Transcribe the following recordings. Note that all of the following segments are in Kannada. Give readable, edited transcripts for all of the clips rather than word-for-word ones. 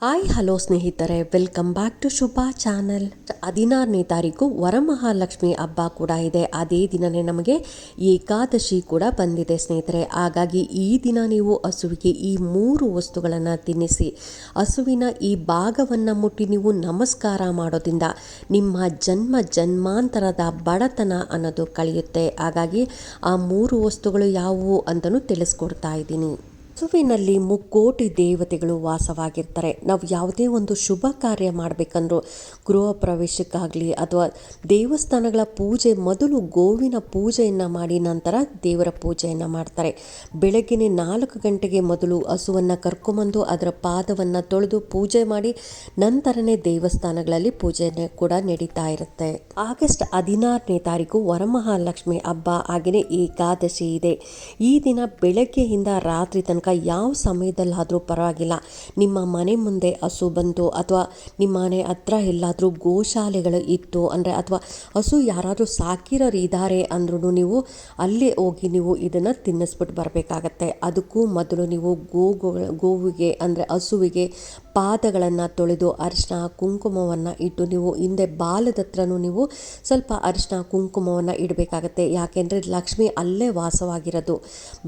ಹಾಯ್ ಹಲೋ ಸ್ನೇಹಿತರೆ, welcome back to Shubha channel. 16ನೇ ತಾರೀಕು ವರಮಹಾಲಕ್ಷ್ಮಿ ಹಬ್ಬ ಕೂಡ ಇದೆ. ಅದೇ ದಿನನೇ ನಮಗೆ ಏಕಾದಶಿ ಕೂಡ ಬಂದಿದೆ ಸ್ನೇಹಿತರೆ. ಹಾಗಾಗಿ ಈ ದಿನ ನೀವು ಹಸುವಿಗೆ ಈ 3 ವಸ್ತುಗಳನ್ನು ತಿನ್ನಿಸಿ ಹಸುವಿನ ಈ ಭಾಗವನ್ನು ಮುಟ್ಟಿ ನೀವು ನಮಸ್ಕಾರ ಮಾಡೋದ್ರಿಂದ ನಿಮ್ಮ ಜನ್ಮಾಂತರದ ಬಡತನ ಅನ್ನೋದು ಕಳೆಯುತ್ತೆ. ಹಾಗಾಗಿ ಆ 3 ವಸ್ತುಗಳು ಯಾವುವು ಅಂತಲೂ ತಿಳಿಸ್ಕೊಡ್ತಾ ಇದ್ದೀನಿ. ಹಸುವಿನಲ್ಲಿ ಮುಕ್ಕೋಟಿ ದೇವತೆಗಳು ವಾಸವಾಗಿರ್ತಾರೆ. ನಾವು ಯಾವುದೇ ಒಂದು ಶುಭ ಕಾರ್ಯ ಮಾಡಬೇಕಂದ್ರೂ ಗೃಹ ಪ್ರವೇಶಕ್ಕಾಗಲಿ ಅಥವಾ ದೇವಸ್ಥಾನಗಳ ಪೂಜೆ ಮೊದಲು ಗೋವಿನ ಪೂಜೆಯನ್ನು ಮಾಡಿ ನಂತರ ದೇವರ ಪೂಜೆಯನ್ನು ಮಾಡ್ತಾರೆ. ಬೆಳಗ್ಗೆನೆ 4 ಗಂಟೆಗೆ ಮೊದಲು ಹಸುವನ್ನು ಕರ್ಕೊಂಬಂದು ಅದರ ಪಾದವನ್ನು ತೊಳೆದು ಪೂಜೆ ಮಾಡಿ ನಂತರನೇ ದೇವಸ್ಥಾನಗಳಲ್ಲಿ ಪೂಜೆ ಕೂಡ ನಡೀತಾ ಇರುತ್ತೆ. ಆಗಸ್ಟ್ 16ನೇ ತಾರೀಕು ವರಮಹಾಲಕ್ಷ್ಮಿ ಹಬ್ಬ, ಹಾಗೆಯೇ ಏಕಾದಶಿ ಇದೆ. ಈ ದಿನ ಬೆಳಗ್ಗೆಯಿಂದ ರಾತ್ರಿ ತನಕ ಯಾವ ಸಮಯದಲ್ಲಾದರೂ ಪರವಾಗಿಲ್ಲ, ನಿಮ್ಮ ಮನೆ ಮುಂದೆ ಹಸು ಬಂತು ಅಥವಾ ನಿಮ್ಮ ಮನೆ ಹತ್ರ ಎಲ್ಲಾದರೂ ಗೋಶಾಲೆಗಳು ಇತ್ತು ಅಂದರೆ ಅಥವಾ ಹಸು ಯಾರಾದರೂ ಸಾಕಿರೋರು ಇದ್ದಾರೆ ಅಂದ್ರೂ ನೀವು ಅಲ್ಲೇ ಹೋಗಿ ನೀವು ಇದನ್ನು ತಿನ್ನಿಸ್ಬಿಟ್ಟು ಬರಬೇಕಾಗತ್ತೆ. ಅದಕ್ಕೂ ಮೊದಲು ನೀವು ಗೋವಿಗೆ ಅಂದರೆ ಹಸುವಿಗೆ ಪಾದಗಳನ್ನು ತೊಳೆದು ಅರಿಶಿನ ಕುಂಕುಮವನ್ನು ಇಟ್ಟು ನೀವು ಹಿಂದೆ ಬಾಲದ ಹತ್ರನೂ ನೀವು ಸ್ವಲ್ಪ ಅರಿಶಿನ ಕುಂಕುಮವನ್ನು ಇಡಬೇಕಾಗತ್ತೆ. ಯಾಕೆಂದರೆ ಲಕ್ಷ್ಮಿ ಅಲ್ಲೇ ವಾಸವಾಗಿರೋದು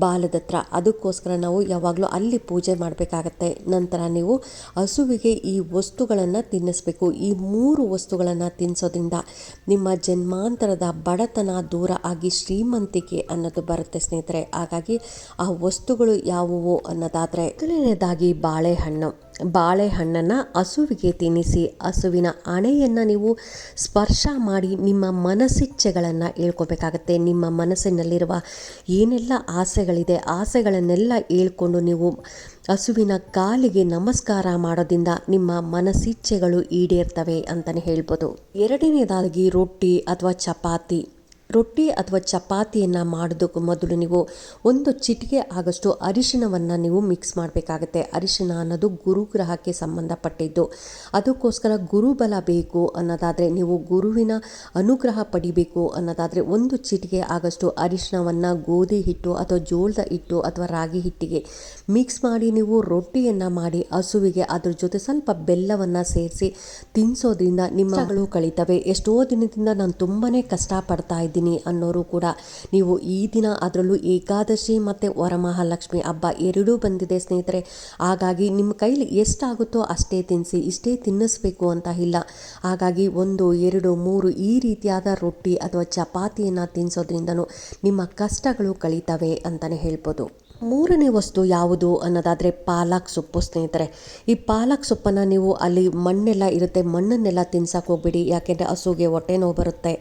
ಬಾಲದ ಹತ್ರ, ಅದಕ್ಕೋಸ್ಕರ ನಾವು ಯಾವಾಗಲೂ ಅಲ್ಲಿ ಪೂಜೆ ಮಾಡಬೇಕಾಗತ್ತೆ. ನಂತರ ನೀವು ಹಸುವಿಗೆ ಈ ವಸ್ತುಗಳನ್ನು ತಿನ್ನಿಸ್ಬೇಕು. ಈ 3 ವಸ್ತುಗಳನ್ನು ತಿನ್ನಿಸೋದ್ರಿಂದ ನಿಮ್ಮ ಜನ್ಮಾಂತರದ ಬಡತನ ದೂರ ಆಗಿ ಶ್ರೀಮಂತಿಕೆ ಅನ್ನೋದು ಬರುತ್ತೆ ಸ್ನೇಹಿತರೆ. ಹಾಗಾಗಿ ಆ ವಸ್ತುಗಳು ಯಾವುವು ಅನ್ನೋದಾದರೆ, ಮೊದಲನೇದಾಗಿ ಬಾಳೆಹಣ್ಣನ್ನು ಹಸುವಿಗೆ ತಿನ್ನಿಸಿ ಹಸುವಿನ ಹಣೆಯನ್ನು ನೀವು ಸ್ಪರ್ಶ ಮಾಡಿ ನಿಮ್ಮ ಮನಸ್ಸಿಚ್ಛೆಗಳನ್ನು ಹೇಳ್ಕೋಬೇಕಾಗತ್ತೆ. ನಿಮ್ಮ ಮನಸ್ಸಿನಲ್ಲಿರುವ ಏನೆಲ್ಲ ಆಸೆಗಳಿದೆ ಆಸೆಗಳನ್ನೆಲ್ಲ ಹೇಳ್ಕೊಂಡು ನೀವು ಹಸುವಿನ ಕಾಲಿಗೆ ನಮಸ್ಕಾರ ಮಾಡೋದ್ರಿಂದ ನಿಮ್ಮ ಮನಸ್ಸಿಚ್ಛೆಗಳು ಈಡೇರ್ತವೆ ಅಂತಲೇ ಹೇಳ್ಬೋದು. ಎರಡನೇದಾಗಿ ರೊಟ್ಟಿ ಅಥವಾ ಚಪಾತಿಯನ್ನು ಮಾಡೋದಕ್ಕೂ ಮೊದಲು ನೀವು 1 ಚಿಟಿಕೆ ಆಗಷ್ಟು ಅರಿಶಿಣವನ್ನು ನೀವು ಮಿಕ್ಸ್ ಮಾಡಬೇಕಾಗತ್ತೆ. ಅರಿಶಿಣ ಅನ್ನೋದು ಗುರುಗ್ರಹಕ್ಕೆ ಸಂಬಂಧಪಟ್ಟಿದ್ದು. ಅದಕ್ಕೋಸ್ಕರ ಗುರುಬಲ ಬೇಕು ಅನ್ನೋದಾದರೆ, ನೀವು ಗುರುವಿನ ಅನುಗ್ರಹ ಪಡಿಬೇಕು ಅನ್ನೋದಾದರೆ 1 ಚಿಟಿಕೆ ಆಗಷ್ಟು ಅರಿಶಿಣವನ್ನು ಗೋಧಿ ಹಿಟ್ಟು ಅಥವಾ ಜೋಳದ ಹಿಟ್ಟು ಅಥವಾ ರಾಗಿ ಹಿಟ್ಟಿಗೆ ಮಿಕ್ಸ್ ಮಾಡಿ ನೀವು ರೊಟ್ಟಿಯನ್ನು ಮಾಡಿ ಹಸುವಿಗೆ ಅದ್ರ ಜೊತೆ ಸ್ವಲ್ಪ ಬೆಲ್ಲವನ್ನು ಸೇರಿಸಿ ತಿನ್ನಿಸೋದ್ರಿಂದ ನಿಮ್ಮಗಳು ಕಳೀತವೆ. ಎಷ್ಟೋ ದಿನದಿಂದ ನಾನು ತುಂಬಾ ಕಷ್ಟಪಡ್ತಾ ಇದ್ದೀನಿ ಅನ್ನೋರು ಕೂಡ ನೀವು ಈ ದಿನ, ಅದರಲ್ಲೂ ಏಕಾದಶಿ ಮತ್ತು ವರಮಹಾಲಕ್ಷ್ಮಿ ಹಬ್ಬ ಎರಡೂ ಬಂದಿದೆ ಸ್ನೇಹಿತರೆ. ಹಾಗಾಗಿ ನಿಮ್ಮ ಕೈಲಿ ಎಷ್ಟಾಗುತ್ತೋ ಅಷ್ಟೇ ತಿನ್ನಿಸಿ, ಇಷ್ಟೇ ತಿನ್ನಿಸ್ಬೇಕು ಅಂತ ಇಲ್ಲ. ಹಾಗಾಗಿ 1, 2, 3 ಈ ರೀತಿಯಾದ ರೊಟ್ಟಿ ಅಥವಾ ಚಪಾತಿಯನ್ನು ತಿನ್ನಿಸೋದ್ರಿಂದನೂ ನಿಮ್ಮ ಕಷ್ಟಗಳು ಕಳೀತವೆ ಅಂತಲೇ ಹೇಳ್ಬೋದು. 3ನೇ ವಸ್ತು ಯಾವುದು ಅನ್ನೋದಾದರೆ ಪಾಲಕ್ ಸೊಪ್ಪು ಸ್ನೇಹಿತರೆ. ಈ ಪಾಲಕ್ ಸೊಪ್ಪನ್ನು ನೀವು ಅಲ್ಲಿ ಮಣ್ಣೆಲ್ಲ ಇರುತ್ತೆ, ಮಣ್ಣನ್ನೆಲ್ಲ ತಿನ್ಸಕ್ಕೆ ಹೋಗ್ಬೇಡಿ. ಯಾಕೆಂದರೆ ಹಸುಗೆ ಹೊಟ್ಟೆ ನೋವು ಬರುತ್ತೆ.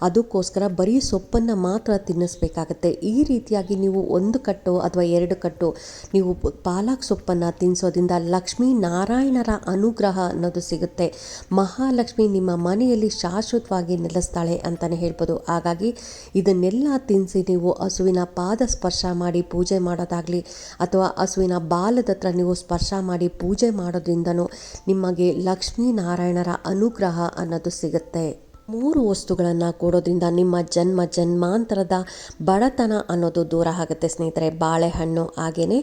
ಅದಕ್ಕೋಸ್ಕರ ಬರೀ ಸೊಪ್ಪನ್ನು ಮಾತ್ರ ತಿನ್ನಿಸ್ಬೇಕಾಗತ್ತೆ. ಈ ರೀತಿಯಾಗಿ ನೀವು 1 ಕಟ್ಟು ಅಥವಾ 2 ಕಟ್ಟು ನೀವು ಪಾಲಕ್ ಸೊಪ್ಪನ್ನು ತಿನ್ನಿಸೋದ್ರಿಂದ ಲಕ್ಷ್ಮೀ ನಾರಾಯಣರ ಅನುಗ್ರಹ ಅನ್ನೋದು ಸಿಗುತ್ತೆ. ಮಹಾಲಕ್ಷ್ಮಿ ನಿಮ್ಮ ಮನೆಯಲ್ಲಿ ಶಾಶ್ವತವಾಗಿ ನೆಲೆಸ್ತಾಳೆ ಅಂತಲೇ ಹೇಳ್ಬೋದು. ಹಾಗಾಗಿ ಇದನ್ನೆಲ್ಲ ತಿನ್ನಿಸಿ ನೀವು ಹಸುವಿನ ಪಾದ ಸ್ಪರ್ಶ ಮಾಡಿ ಪೂಜೆ ಮಾಡೋದಾಗಲಿ ಅಥವಾ ಹಸುವಿನ ಬಾಲದ ಹತ್ರ ನೀವು ಸ್ಪರ್ಶ ಮಾಡಿ ಪೂಜೆ ಮಾಡೋದ್ರಿಂದನೂ ನಿಮಗೆ ಲಕ್ಷ್ಮೀ ನಾರಾಯಣರ ಅನುಗ್ರಹ ಅನ್ನೋದು ಸಿಗುತ್ತೆ. 3 ವಸ್ತುಗಳನ್ನು ಕೊಡೋದ್ರಿಂದ ನಿಮ್ಮ ಜನ್ಮಾಂತರದ ಬಡತನ ಅನ್ನೋದು ದೂರ ಆಗುತ್ತೆ ಸ್ನೇಹಿತರೆ. ಬಾಳೆಹಣ್ಣು, ಹಾಗೆಯೇ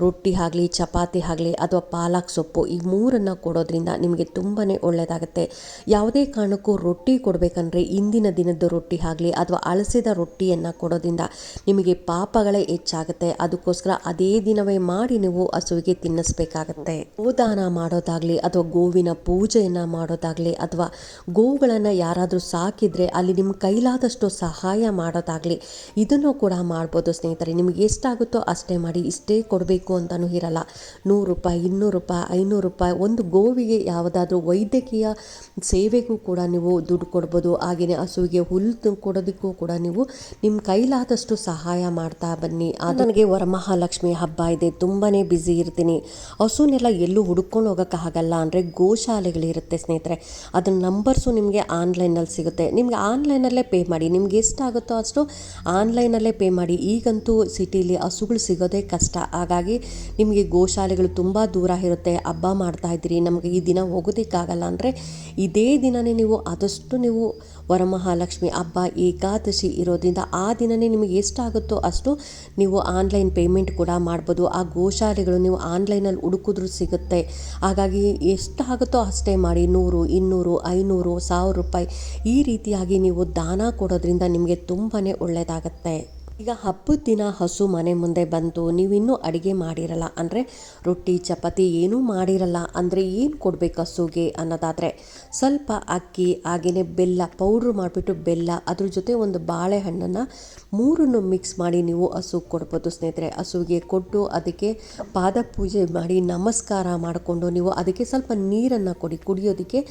ರೊಟ್ಟಿ ಆಗಲಿ ಚಪಾತಿ ಆಗಲಿ ಅಥವಾ ಪಾಲಕ್ ಸೊಪ್ಪು, ಈ 3 ಕೊಡೋದ್ರಿಂದ ನಿಮಗೆ ತುಂಬಾ ಒಳ್ಳೆಯದಾಗುತ್ತೆ. ಯಾವುದೇ ಕಾರಣಕ್ಕೂ ರೊಟ್ಟಿ ಕೊಡಬೇಕಂದ್ರೆ ಹಿಂದಿನ ದಿನದ ರೊಟ್ಟಿ ಆಗಲಿ ಅಥವಾ ಅಳಸಿದ ರೊಟ್ಟಿಯನ್ನು ಕೊಡೋದ್ರಿಂದ ನಿಮಗೆ ಪಾಪಗಳೇ ಹೆಚ್ಚಾಗುತ್ತೆ. ಅದಕ್ಕೋಸ್ಕರ ಅದೇ ದಿನವೇ ಮಾಡಿ ನೀವು ಹಸುವಿಗೆ ತಿನ್ನಿಸ್ಬೇಕಾಗತ್ತೆ. ಗೋದಾನ ಮಾಡೋದಾಗಲಿ ಅಥವಾ ಗೋವಿನ ಪೂಜೆಯನ್ನು ಮಾಡೋದಾಗಲಿ ಅಥವಾ ಗೋವುಗಳನ್ನು ಯಾರಾದರೂ ಸಾಕಿದರೆ ಅಲ್ಲಿ ನಿಮ್ಮ ಕೈಲಾದಷ್ಟು ಸಹಾಯ ಮಾಡೋದಾಗಲಿ ಇದನ್ನು ಕೂಡ ಮಾಡ್ಬೋದು ಸ್ನೇಹಿತರೆ. ನಿಮಗೆ ಎಷ್ಟಾಗುತ್ತೋ ಅಷ್ಟೇ ಮಾಡಿ, ಇಷ್ಟೇ ಕೊಡಬೇಕು ಅಂತಲೂ ಇರಲ್ಲ. 100 ರೂಪಾಯಿ, 200 ರೂಪಾಯಿ, 500 ರೂಪಾಯಿ, ಒಂದು ಗೋವಿಗೆ ಯಾವುದಾದ್ರೂ ವೈದ್ಯಕೀಯ ಸೇವೆಗೂ ಕೂಡ ನೀವು ದುಡ್ಡು ಕೊಡ್ಬೋದು. ಹಾಗೆಯೇ ಹಸುವಿಗೆ ಹುಲ್ಲು ಕೊಡೋದಕ್ಕೂ ಕೂಡ ನೀವು ನಿಮ್ಮ ಕೈಲಾದಷ್ಟು ಸಹಾಯ ಮಾಡ್ತಾ ಬನ್ನಿ. ನನಗೆ ವರಮಹಾಲಕ್ಷ್ಮಿ ಹಬ್ಬ ಇದೆ, ತುಂಬಾ ಬ್ಯುಸಿ ಇರ್ತೀನಿ, ಹಸುನೆಲ್ಲ ಎಲ್ಲೂ ಹುಡ್ಕೊಂಡು ಹೋಗೋಕ್ಕಾಗಲ್ಲ ಅಂದರೆ ಗೋಶಾಲೆಗಳಿರುತ್ತೆ ಸ್ನೇಹಿತರೆ. ಅದರ ನಂಬರ್ಸು ನಿಮಗೆ ಆನ್ಲೈನಲ್ಲಿ ಸಿಗುತ್ತೆ. ನಿಮಗೆ ಆನ್ಲೈನಲ್ಲೇ ಪೇ ಮಾಡಿ, ನಿಮ್ಗೆ ಎಷ್ಟಾಗುತ್ತೋ ಅಷ್ಟು ಆನ್ಲೈನಲ್ಲೇ ಪೇ ಮಾಡಿ. ಈಗಂತೂ ಸಿಟಿಲಿ ಹಸುಗಳು ಸಿಗೋದೇ ಕಷ್ಟ. ಹಾಗಾಗಿ ಹಾಗಾಗಿ ನಿಮಗೆ ಗೋಶಾಲೆಗಳು ತುಂಬ ದೂರ ಇರುತ್ತೆ, ಹಬ್ಬ ಮಾಡ್ತಾ ಇದ್ದೀರಿ, ನಮಗೆ ಈ ದಿನ ಹೋಗೋದಕ್ಕಾಗಲ್ಲ ಅಂದರೆ ಇದೇ ದಿನವೇ ನೀವು ಆದಷ್ಟು ನೀವು ವರಮಹಾಲಕ್ಷ್ಮಿ ಹಬ್ಬ ಏಕಾದಶಿ ಇರೋದ್ರಿಂದ ಆ ದಿನವೇ ನಿಮಗೆ ಎಷ್ಟಾಗುತ್ತೋ ಅಷ್ಟು ನೀವು ಆನ್ಲೈನ್ ಪೇಮೆಂಟ್ ಕೂಡ ಮಾಡ್ಬೋದು. ಆ ಗೋಶಾಲೆಗಳು ನೀವು ಆನ್ಲೈನಲ್ಲಿ ಹುಡುಕಿದ್ರೂ ಸಿಗುತ್ತೆ. ಹಾಗಾಗಿ ಎಷ್ಟಾಗುತ್ತೋ ಅಷ್ಟೇ ಮಾಡಿ, 100, 200, 500, 1000 ರೂಪಾಯಿ ಈ ರೀತಿಯಾಗಿ ನೀವು ದಾನ ಕೊಡೋದ್ರಿಂದ ನಿಮಗೆ ತುಂಬಾ ಒಳ್ಳೆಯದಾಗತ್ತೆ. ಈಗ ಹಬ್ಬದ ದಿನ ಹಸು ಮನೆ ಮುಂದೆ ಬಂತು, ನೀವಿನ್ನೂ ಅಡುಗೆ ಮಾಡಿರಲ್ಲ ಅಂದರೆ ರೊಟ್ಟಿ ಚಪಾತಿ ಏನೂ ಮಾಡಿರಲ್ಲ ಅಂದರೆ ಏನು ಕೊಡಬೇಕು ಹಸುಗೆ ಅನ್ನೋದಾದರೆ ಸ್ವಲ್ಪ ಅಕ್ಕಿ ಹಾಗೆಯೇ ಬೆಲ್ಲ ಪೌಡ್ರ್ ಮಾಡಿಬಿಟ್ಟು ಬೆಲ್ಲ ಅದ್ರ ಜೊತೆ ಒಂದು ಬಾಳೆಹಣ್ಣನ್ನು ಮೂರನ್ನು ಮಿಕ್ಸ್ ಮಾಡಿ ನೀವು ಹಸುಗೆ ಕೊಡ್ಬೋದು ಸ್ನೇಹಿತರೆ. ಹಸುವಿಗೆ ಕೊಟ್ಟು ಅದಕ್ಕೆ ಪಾದ ಪೂಜೆ ಮಾಡಿ ನಮಸ್ಕಾರ ಮಾಡಿಕೊಂಡು ನೀವು ಅದಕ್ಕೆ ಸ್ವಲ್ಪ ನೀರನ್ನು ಕೊಡಿ. ಕುಡಿಯೋದಕ್ಕೆ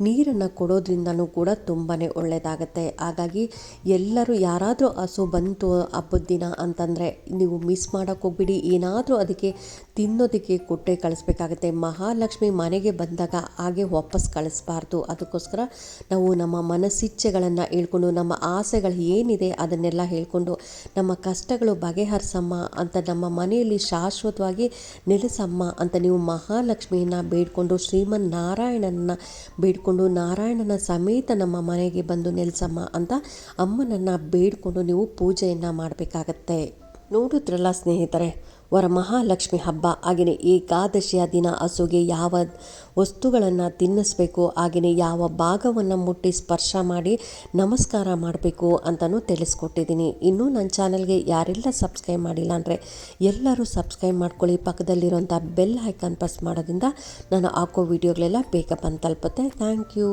ನೀರನ್ನು ಕೊಡೋದ್ರಿಂದನೂ ಕೂಡ ತುಂಬಾ ಒಳ್ಳೆಯದಾಗತ್ತೆ. ಹಾಗಾಗಿ ಎಲ್ಲರೂ ಯಾರಾದರೂ ಹಸು ಬಂತು ಹಬ್ಬದ ದಿನ ಅಂತಂದರೆ ನೀವು ಮಿಸ್ ಮಾಡೋಕ್ಕೆ ಹೋಗ್ಬಿಡಿ, ಏನಾದರೂ ಅದಕ್ಕೆ ತಿನ್ನೋದಕ್ಕೆ ಕೊಟ್ಟೆ ಕಳಿಸ್ಬೇಕಾಗತ್ತೆ. ಮಹಾಲಕ್ಷ್ಮಿ ಮನೆಗೆ ಬಂದಾಗ ಹಾಗೆ ವಾಪಸ್ ಕಳಿಸ್ಬಾರ್ದು. ಅದಕ್ಕೋಸ್ಕರ ನಾವು ನಮ್ಮ ಮನಸ್ಸಿಚ್ಛೆಗಳನ್ನು ಹೇಳ್ಕೊಂಡು ನಮ್ಮ ಆಸೆಗಳು ಏನಿದೆ ಅದನ್ನೆಲ್ಲ ಹೇಳ್ಕೊಂಡು ನಮ್ಮ ಕಷ್ಟಗಳು ಬಗೆಹರಿಸಮ್ಮ ಅಂತ, ನಮ್ಮ ಮನೆಯಲ್ಲಿ ಶಾಶ್ವತವಾಗಿ ನೆಲೆಸಮ್ಮ ಅಂತ ನೀವು ಮಹಾಲಕ್ಷ್ಮಿಯನ್ನು ಬೇಡಿಕೊಂಡು ಶ್ರೀಮನ್ ನಾರಾಯಣನ ಬೇಡಿಕೊಂಡು ನಾರಾಯಣನ ಸಮೇತ ನಮ್ಮ ಮನೆಗೆ ಬಂದು ನೆಲೆಸಮ್ಮ ಅಂತ ಅಮ್ಮನನ್ನು ಬೇಡಿಕೊಂಡು ನೀವು ಪೂಜೆಯನ್ನು ಮಾಡಬೇಕಾಗತ್ತೆ. ನೋಡಿದ್ರಲ್ಲ ಸ್ನೇಹಿತರೆ, ವರಮಹಾಲಕ್ಷ್ಮಿ ಹಬ್ಬ ಹಾಗೆಯೇ ಏಕಾದಶಿಯ ದಿನ ಹಸುಗೆ ಯಾವ ವಸ್ತುಗಳನ್ನು ತಿನ್ನಿಸ್ಬೇಕು, ಹಾಗೆಯೇ ಯಾವ ಭಾಗವನ್ನು ಮುಟ್ಟಿ ಸ್ಪರ್ಶ ಮಾಡಿ ನಮಸ್ಕಾರ ಮಾಡಬೇಕು ಅಂತಲೂ ತಿಳಿಸ್ಕೊಟ್ಟಿದ್ದೀನಿ. ಇನ್ನೂ ನನ್ನ ಚಾನಲ್ಗೆ ಯಾರೆಲ್ಲ ಸಬ್ಸ್ಕ್ರೈಬ್ ಮಾಡಿಲ್ಲ ಅಂದರೆ ಎಲ್ಲರೂ ಸಬ್ಸ್ಕ್ರೈಬ್ ಮಾಡ್ಕೊಳ್ಳಿ. ಪಕ್ಕದಲ್ಲಿರೋಂಥ ಬೆಲ್ ಐಕಾನ್ ಪ್ರೆಸ್ ಮಾಡೋದ್ರಿಂದ ನಾನು ಹಾಕೋ ವಿಡಿಯೋಗಳೆಲ್ಲ ಬೇಗ ಬಂದು ತಲುಪುತ್ತೆ. Thank you.